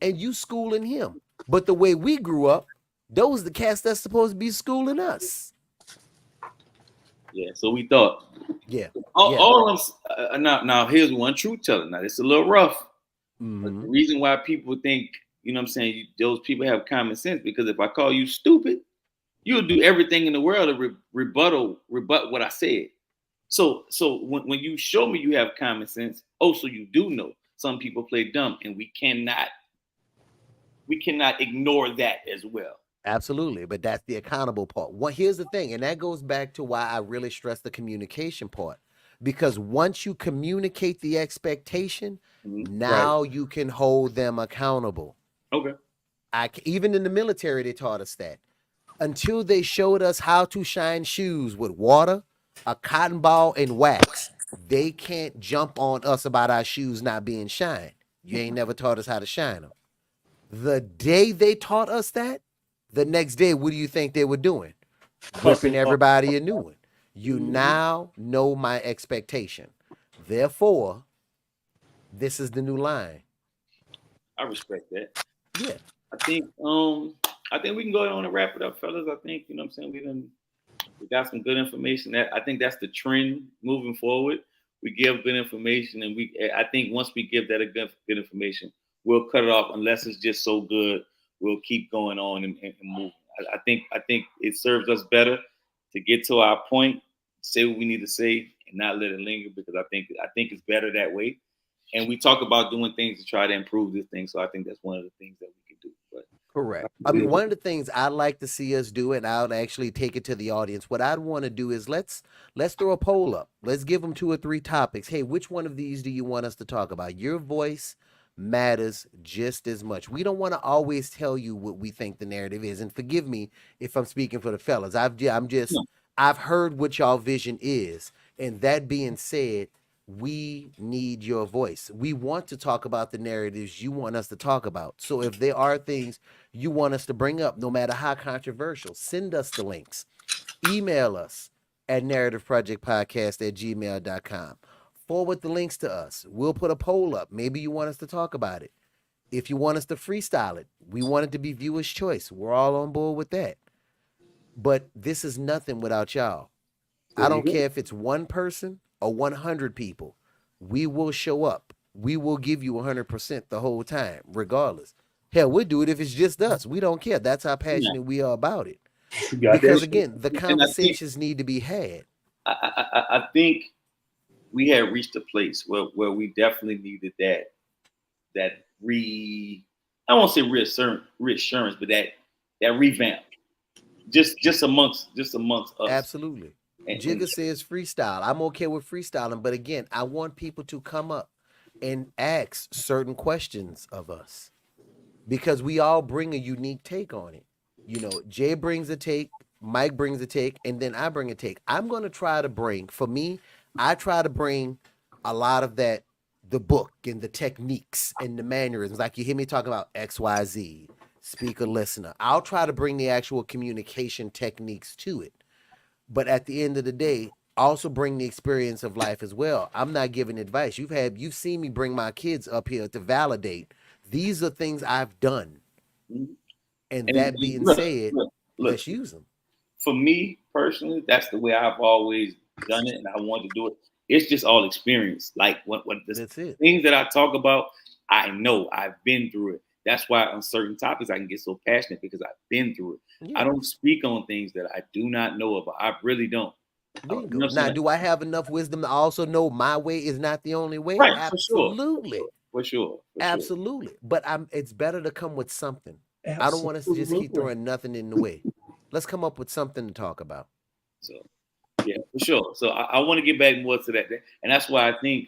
And you schooling him. But the way we grew up, those are the cats that's supposed to be schooling us. Yeah, so we thought. Yeah. All of them. Now, here's one truth teller. Now, it's a little rough. Mm-hmm. But the reason why people think, you know what I'm saying, those people have common sense, because if I call you stupid, you'll do everything in the world to rebut what I said. So when you show me you have common sense, so you do know some people play dumb, and we cannot ignore that as well. Absolutely, but that's the accountable part. Here's the thing, and that goes back to why I really stress the communication part. Because once you communicate the expectation, now you can hold them accountable. Okay. Even in the military, they taught us that. Until they showed us how to shine shoes with water, a cotton ball, and wax, they can't jump on us about our shoes not being shined. You ain't never taught us how to shine them. The day they taught us that, the next day, what do you think they were doing? Whipping everybody a new one. You now know my expectation. Therefore, this is the new line. I respect that. Yeah. I think we can go on and wrap it up, fellas. I think, you know what I'm saying, we got some good information. I think that's the trend moving forward. We give good information, and I think once we give that a good information, we'll cut it off unless it's just so good. We'll keep going on and moving. I think it serves us better to get to our point, say what we need to say, and not let it linger, because I think it's better that way. And we talk about doing things to try to improve this thing. So I think that's one of the things that we can do. But correct. I mean, one of the things I'd like to see us do, and I'll actually take it to the audience. What I'd want to do is let's throw a poll up. Let's give them 2 or 3 topics. Hey, which one of these do you want us to talk about? Your voice matters just as much. We don't want to always tell you what we think the narrative is. And forgive me if I'm speaking for the fellas. I've heard what y'all vision is. And that being said, we need your voice. We want to talk about the narratives you want us to talk about. So if there are things you want us to bring up, no matter how controversial, send us the links. Email us at narrativeprojectpodcast@gmail.com. Forward the links to us. We'll put a poll up. Maybe you want us to talk about it. If you want us to freestyle it, we want it to be viewer's choice. We're all on board with that. But this is nothing without y'all. I don't care if it's 1 person or 100 people. We will show up. We will give you 100% the whole time, regardless. Hell, we'll do it if it's just us. We don't care. That's how passionate we are about it. Because again, the conversations need to be had. I think we had reached a place where we definitely needed that I won't say reassurance, but that revamp. Just amongst us. Absolutely. Jigga says freestyle. I'm okay with freestyling, but again, I want people to come up and ask certain questions of us, because we all bring a unique take on it. You know, Jay brings a take, Mike brings a take, and then I bring a take. I'm going to try to bring, for me, I try to bring a lot of that, the book and the techniques and the mannerisms. Like you hear me talking about XYZ, speaker, listener. I'll try to bring the actual communication techniques to it. But at the end of the day, also bring the experience of life as well. I'm not giving advice. You've seen me bring my kids up here to validate. These are things I've done. And that being said, let's use them. For me personally, that's the way I've always done it, and I want to do it. It's just all experience. Like that's it. Things that I talk about, I know I've been through it. That's why on certain topics I can get so passionate, because I've been through it. Yeah. I don't speak on things that I do not know about. I really don't. Now, do I have enough wisdom to also know my way is not the only way? Right, absolutely. For sure. Absolutely. But it's better to come with something. Absolutely. I don't want us to just keep throwing nothing in the way. Let's come up with something to talk about. So, yeah, for sure. So I want to get back more to that. And that's why I think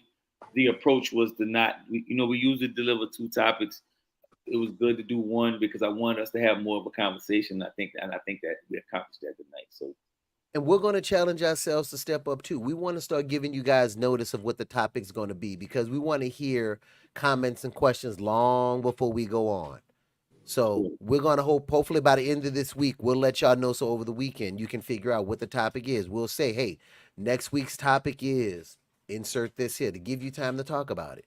the approach was to we usually deliver 2 topics. It was good to do 1 because I wanted us to have more of a conversation. I think that we accomplished that tonight. So, and we're going to challenge ourselves to step up too. We want to start giving you guys notice of what the topic's going to be, because we want to hear comments and questions long before we go on. So we're going to hopefully by the end of this week, we'll let y'all know. So over the weekend, you can figure out what the topic is. We'll say, hey, next week's topic is insert this here, to give you time to talk about it.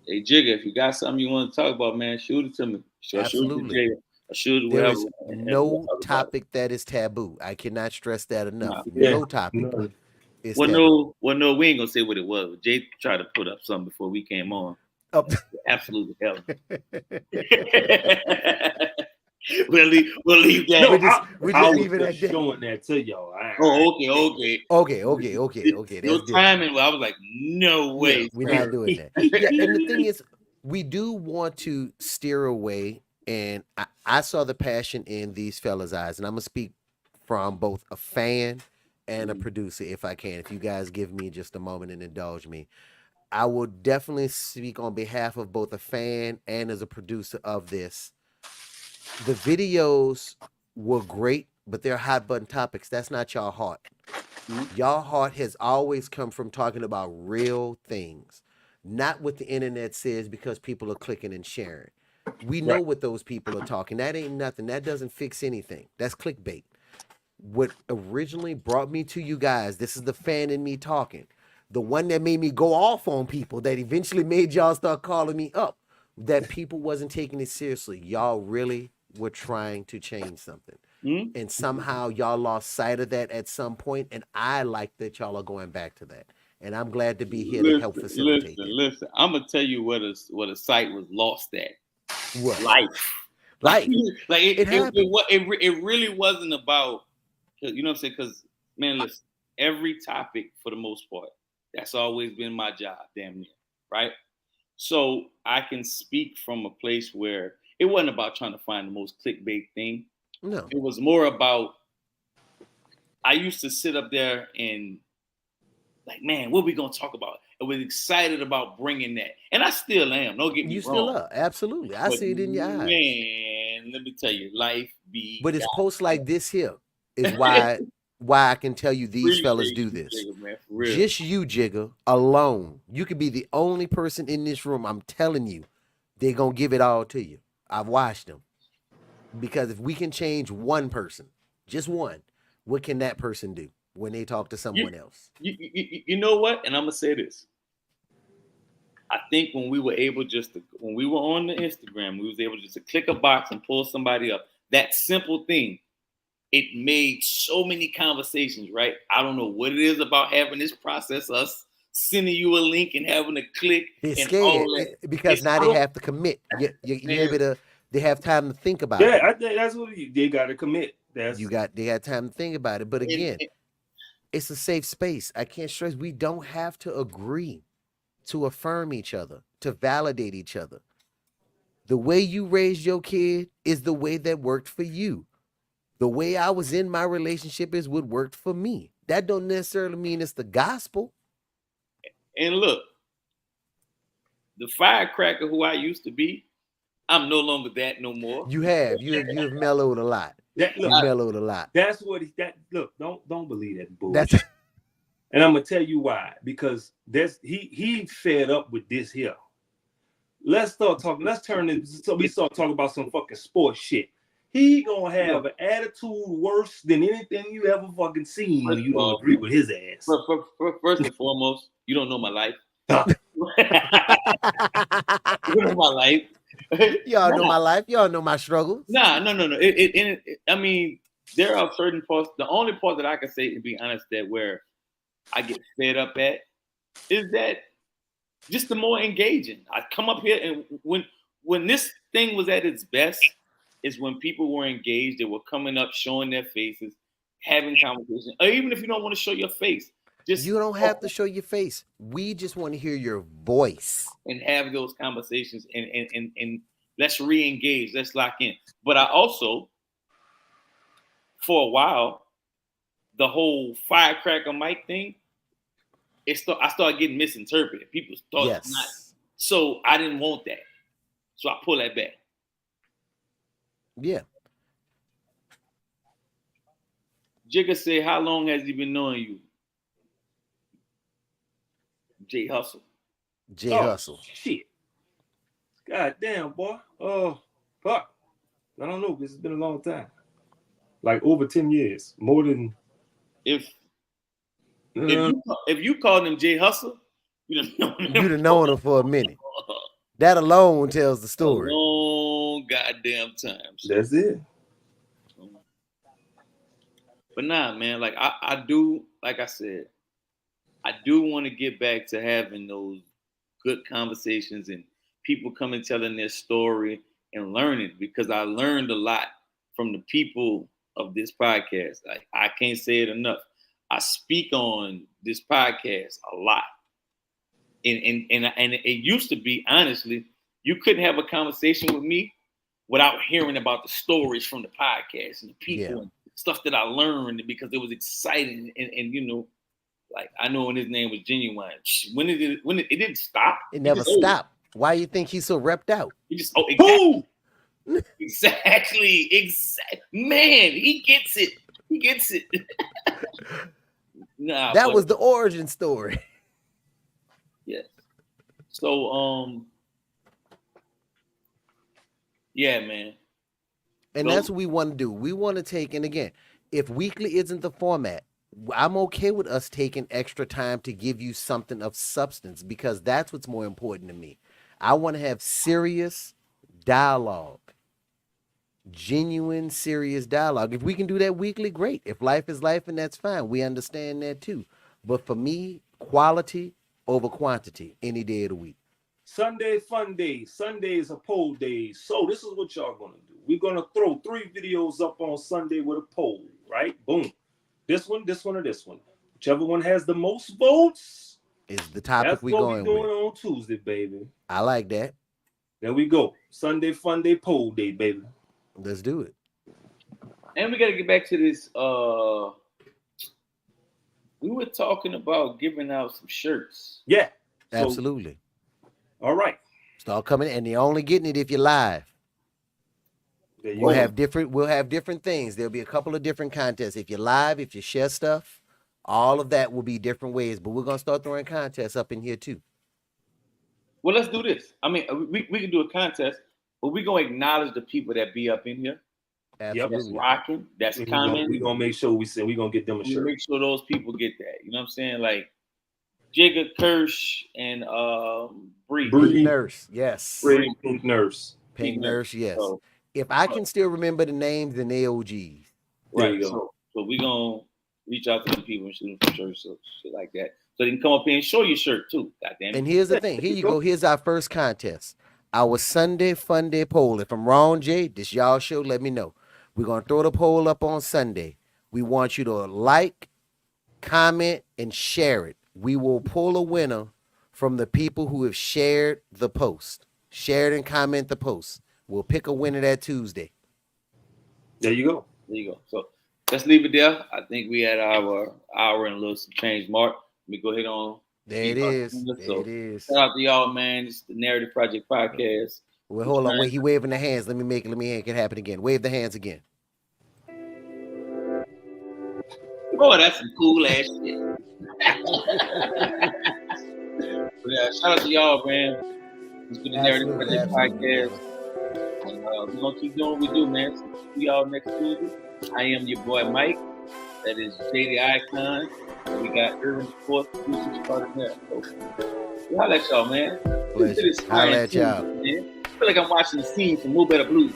Hey, Jigga, if you got something you want to talk about, man, shoot it to me. Absolutely. There is no topic that is taboo. I cannot stress that enough. No topic. Is taboo. No, we ain't gonna say what it was. Jay tried to put up something before we came on. Oh. Absolutely hell. we'll leave that. No, we I just was leave it at just that. showing that to y'all. Okay. Your That's different. timing, I was like, no way. We're not doing that. Yeah, and the thing is, we do want to steer away, and I saw the passion in these fellas' eyes, and I'm gonna speak from both a fan and a producer, if I can. If you guys give me just a moment and indulge me, I will definitely speak on behalf of both a fan and as a producer of this. The videos were great, but they're hot button topics. That's not y'all heart. Y'all heart has always come from talking about real things, not what the internet says because people are clicking and sharing. We know Right. what those people are talking. That ain't nothing. That doesn't fix anything. That's clickbait. What originally brought me to you guys, this is the fan in me talking. The one that made me go off on people, that eventually made y'all start calling me up, that people wasn't taking it seriously. Y'all really were trying to change something. And somehow y'all lost sight of that at some point, and I like that y'all are going back to that. And I'm glad to be here to help facilitate that. Listen. I'm gonna tell you what a site was lost at. What? Life. Like, Like it happened. it really wasn't about, you know what I'm saying? Because man, listen, every topic for the most part, that's always been my job, damn near, right? So I can speak from a place where it wasn't about trying to find the most clickbait thing. No. It was more about, I used to sit up there and like, man, what we gonna talk about? I was excited about bringing that, and I still am. Don't get me You wrong. still are. Absolutely. I But see it in your eyes. man, let me tell you, life be. But it's posts like this here is why I can tell you these fellas do this. Jigga, man, for real. Just you, Jigga, alone. You could be the only person in this room. I'm telling you, they're gonna give it all to you. I've watched them. Because if we can change one person, just one, what can that person do when they talk to someone else? You know what? And I'm gonna say this. I think when we were able when we were on the Instagram, we was able just to click a box and pull somebody up. That simple thing, it made so many conversations, right? I don't know what it is about having this process, us sending you a link and having to click. They're and scared all that. because now they have to commit. You're able to. They have time to think about it. Yeah, I think that's what they got to commit. They had time to think about it. But again, it's a safe space. I can't stress. We don't have to agree to affirm each other, to validate each other. The way you raised your kid is the way that worked for you. The way I was in my relationship is what worked for me. That don't necessarily mean it's the gospel. And look, the firecracker who I used to be, I'm no longer that no more. You have mellowed a lot. You mellowed a lot. That's what look, don't believe that bullshit. And I'm gonna tell you why. Because he fed up with this here. Let's start talking. Let's turn it so we start talking about some fucking sports shit. He gonna have an attitude worse than anything you ever fucking seen when you don't agree with his ass. First and foremost, you don't know my life. You don't know my life. Y'all know my life. Y'all know my struggles. No. I mean, there are certain parts. The only part that I can say, to be honest, that where I get fed up at is that just the more engaging. I come up here and when this thing was at its best, is when people were engaged. They were coming up, showing their faces, having conversations. Or even if you don't want to show your face, you don't have to show your face. We just want to hear your voice and have those conversations and let's re-engage. Let's lock in. But I also, for a while, the whole firecracker Mike thing, I started getting misinterpreted. People thought not. So I didn't want that. So I pull that back. Yeah. Jigga said, how long has he been knowing you? Jay Hustle. Hustle. Shit. God damn, boy. Oh, fuck. I don't know. This has been a long time. Like over 10 years. More than. If you called him Jay Hustle, you'd have known him for a minute. That alone tells the story. A long goddamn time. So. That's it. But nah, man, like I do, like I said, I do want to get back to having those good conversations and people coming telling their story and learning, because I learned a lot from the people of this podcast. I can't say it enough. I speak on this podcast a lot. And it used to be, honestly, you couldn't have a conversation with me without hearing about the stories from the podcast and the people and stuff that I learned because it was exciting. And you know, like I know when his name was Genuine. When it didn't stop. It never stopped. Why you think he's so repped out? He just exactly. Man, he gets it. He gets it. That was the origin story. Yes. So yeah, man. And that's what we want to do. We want to take, and again, if weekly isn't the format, I'm okay with us taking extra time to give you something of substance because that's what's more important to me. I want to have serious dialogue, genuine, serious dialogue. If we can do that weekly, great. If life is life, and that's fine. We understand that too. But for me, quality over quantity any day of the week. Sunday fun day. Sunday is a poll day. So this is what y'all gonna do. We're gonna throw 3 videos up on Sunday with a poll, right? Boom. This one, or this one. Whichever one has the most votes is the topic we're going with. That's what we're doing on Tuesday, baby. I like that. There we go. Sunday fun day poll day, baby. Let's do it. And we got to get back to this. We were talking about giving out some shirts. Yeah. Absolutely. All right. Start coming, and you're only getting it if you're live. We'll have different things. There'll be a couple of different contests. If you're live, if you share stuff, all of that will be different ways. But we're gonna start throwing contests up in here too. Well, let's do this. I mean, we can do a contest, but we're gonna acknowledge the people that be up in here. Absolutely. That's rocking. That's commenting. We're gonna make sure we're gonna get them a shirt. Make sure those people get that. You know what I'm saying? Like Jigga Kirsch and Bree Nurse, yes. Pink Nurse. Pink Nurse, yes. So, if I can still remember the names, then they OGs. Right. So we're going to reach out to the people and shoot them for shirts, so shit like that. So they can come up here and show your shirt too. Goddamn it. And here's the thing. Here you go. Here's our first contest. Our Sunday Fun Day poll. If I'm wrong, Jay, this y'all show, let me know. We're going to throw the poll up on Sunday. We want you to like, comment, and share it. We will pull a winner from the people who have shared the post. Shared and comment the post. We'll pick a winner that Tuesday. There you go. There you go. So let's leave it there. I think we had our hour and a little some change mark. Let me go ahead on. There it is. There it is. Shout out to y'all, man. It's the Narrative Project Podcast. Well, hold on. Wait, he waving the hands. Let me make it happen again. Wave the hands again. Oh, that's some cool ass shit. But yeah, shout out to y'all, man. It's been the Narrative Project Podcast. And we're going to keep doing what we do, man. So see y'all next Tuesday. I am your boy, Mike. That is JD Icon. And we got Urban Sports Producers part of that. So, holla at y'all, man. Holla at y'all. Man. I feel like I'm watching the scene from Mo Better Blues.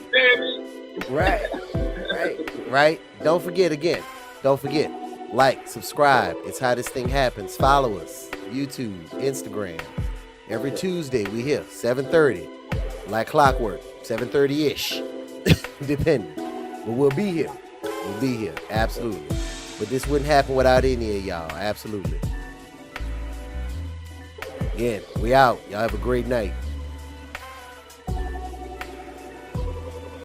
Right. Don't forget. Like, subscribe. It's how this thing happens. Follow us. YouTube, Instagram. Every Tuesday we here, 7:30. Like clockwork, 7:30-ish. Depending. But we'll be here. Absolutely. But this wouldn't happen without any of y'all. Absolutely. Again, we out. Y'all have a great night.